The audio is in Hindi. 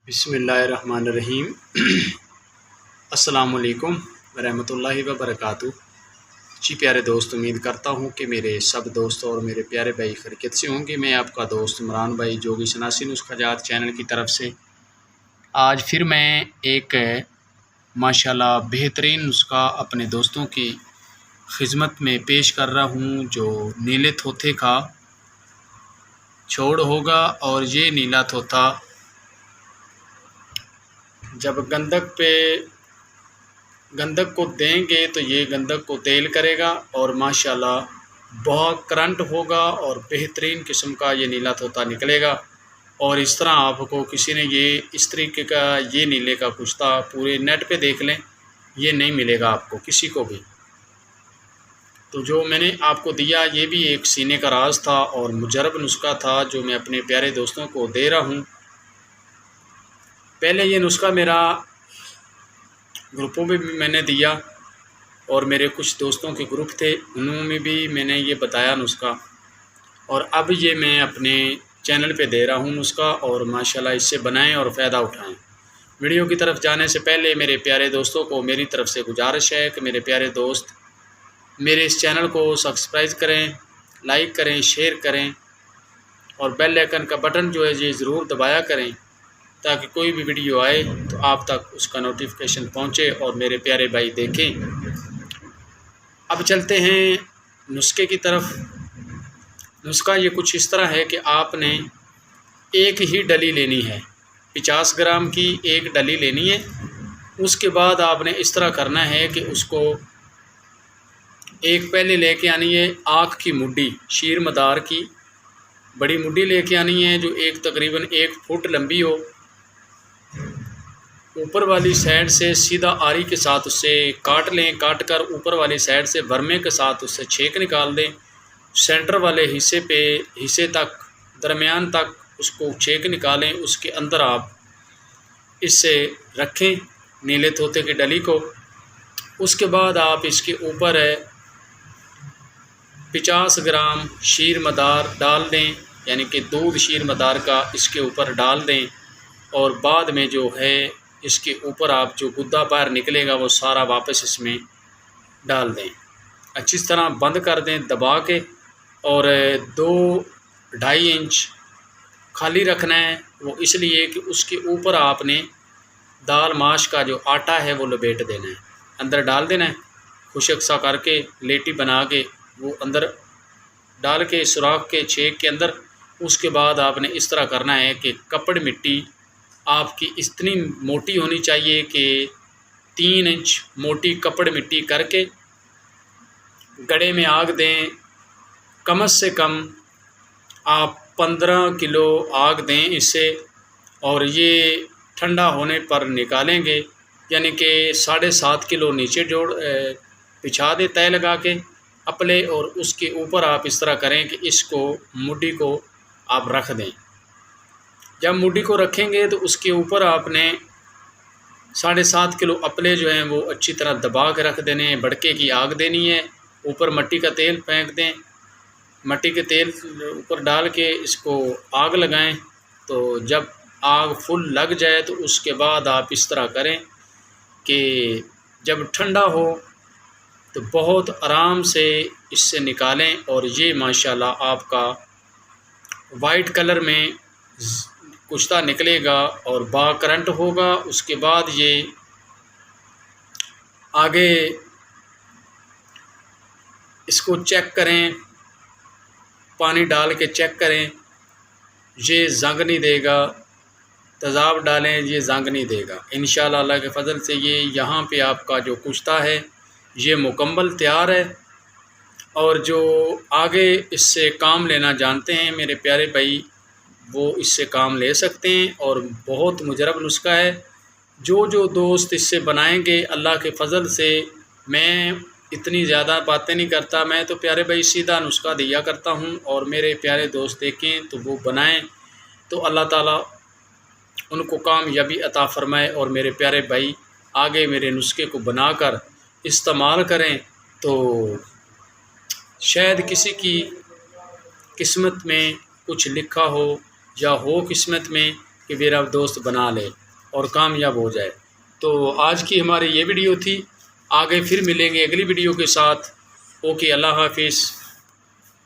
बिस्मिल्लाहिर्रहमानिर्रहीम। अस्सलामुअलैकुम वरहमतुल्लाहि वबरकातुहू। जी प्यारे दोस्त, उम्मीद करता हूँ कि मेरे सब दोस्त और मेरे प्यारे भाई खैरियत से होंगे। मैं आपका दोस्त इमरान भाई जोगी शनासी नुस्ख़ाजात चैनल की तरफ से आज फिर मैं एक माशाल्लाह बेहतरीन नुस्ख़ा अपने दोस्तों की खिदमत में पेश कर रहा हूँ, जो नीले तोते का छोड़ होगा। और ये नीला तोता जब गंधक को देंगे तो ये गंधक को तेल करेगा और माशाल्लाह बहुत करंट होगा और बेहतरीन किस्म का ये नीला तोता निकलेगा। और इस तरह आपको किसी ने ये इस तरीके का ये नीले का कुश्ता पूरे नेट पे देख लें, ये नहीं मिलेगा आपको किसी को भी। तो जो मैंने आपको दिया ये भी एक सीने का राज था और मुजरब नुस्ख़ा था, जो मैं अपने प्यारे दोस्तों को दे रहा हूँ। पहले ये नुस्ख़ा मेरा ग्रुपों में भी मैंने दिया और मेरे कुछ दोस्तों के ग्रुप थे, उनमें भी मैंने ये बताया नुस्ख़ा। और अब ये मैं अपने चैनल पे दे रहा हूँ नुस्ख़ा, और माशाल्लाह इससे बनाएं और फ़ायदा उठाएं। वीडियो की तरफ जाने से पहले मेरे प्यारे दोस्तों को मेरी तरफ से गुजारिश है कि मेरे प्यारे दोस्त मेरे इस चैनल को सब्सक्राइब करें, लाइक करें, शेयर करें और बेल आइकन का बटन जो है ये ज़रूर दबाया करें, ताकि कोई भी वीडियो आए तो आप तक उसका नोटिफिकेशन पहुंचे और मेरे प्यारे भाई देखें। अब चलते हैं नुस्खे की तरफ। नुस्खा ये कुछ इस तरह है कि आपने एक ही डली लेनी है, 50 ग्राम की एक डली लेनी है। उसके बाद आपने इस तरह करना है कि उसको एक पहले लेके आनी है आँख की मुड्डी, शीर मदार की बड़ी मुड्डी लेके आनी है, जो एक तकरीबन 1 फुट लंबी हो। ऊपर वाली साइड से सीधा आरी के साथ उससे काट लें, काट कर ऊपर वाली साइड से वर्मे के साथ उससे छेक निकाल दें। सेंटर वाले हिस्से तक, दरमियान तक उसको छेक निकालें। उसके अंदर आप इससे रखें नीले तोते की डली को। उसके बाद आप इसके ऊपर 50 ग्राम शीर मदार डाल दें, यानी कि दूध शीर मदार का इसके ऊपर डाल दें। और बाद में जो है इसके ऊपर आप जो गुद्दा बाहर निकलेगा वो सारा वापस इसमें डाल दें। अच्छी तरह बंद कर दें दबा के, और 2-2.5 इंच खाली रखना है। वो इसलिए कि उसके ऊपर आपने दाल माश का जो आटा है वो लपेट देना है, अंदर डाल देना है, खुशक सा करके लेटी बना के वो अंदर डाल के सुराख के छेक के अंदर। उसके बाद आपने इस तरह करना है कि कपड़ मिट्टी आपकी इतनी मोटी होनी चाहिए कि 3 इंच मोटी कपड़ मिट्टी करके गड़े में आग दें। कम से कम आप 15 किलो आग दें इससे, और ये ठंडा होने पर निकालेंगे, यानी कि 7.5 किलो नीचे बिछा दें तय लगा के अपले। और उसके ऊपर आप इस तरह करें कि इसको मुड्डी को आप रख दें। जब मुड्डी को रखेंगे तो उसके ऊपर आपने 7.5 किलो अपले जो हैं वो अच्छी तरह दबा के रख देने हैं। भड़के की आग देनी है, ऊपर मिट्टी का तेल फेंक दें, मिट्टी के तेल ऊपर डाल के इसको आग लगाएं। तो जब आग फुल लग जाए तो उसके बाद आप इस तरह करें कि जब ठंडा हो तो बहुत आराम से इससे निकालें। और ये माशाल्लाह आपका वाइट कलर में कुश्ता निकलेगा और बाकरंट होगा। उसके बाद ये आगे इसको चेक करें, पानी डाल के चेक करें, ये जंग नहीं देगा। तेज़ाब डालें, ये जंग नहीं देगा इंशाअल्लाह। अल्लाह के फ़ज़ल से ये यहाँ पे आपका जो कुश्ता है ये मुकम्मल तैयार है। और जो आगे इससे काम लेना जानते हैं मेरे प्यारे भाई, वो इससे काम ले सकते हैं। और बहुत मुजरब नुस्ख़ा है। जो दोस्त इससे बनाएंगे अल्लाह के फ़ज़ल से, मैं इतनी ज़्यादा बातें नहीं करता, मैं तो प्यारे भाई सीधा नुस्ख़ा दिया करता हूँ। और मेरे प्यारे दोस्त देखें तो वो बनाएं तो अल्लाह ताला उनको कामयाबी अता फ़रमाए। और मेरे प्यारे भाई आगे मेरे नुस्खे को बनाकर इस्तेमाल करें तो शायद किसी की किस्मत में कुछ लिखा हो, या हो किस्मत में कि मेरा दोस्त बना ले और कामयाब हो जाए। तो आज की हमारी ये वीडियो थी, आगे फिर मिलेंगे अगली वीडियो के साथ। ओके, अल्लाह हाफिज़।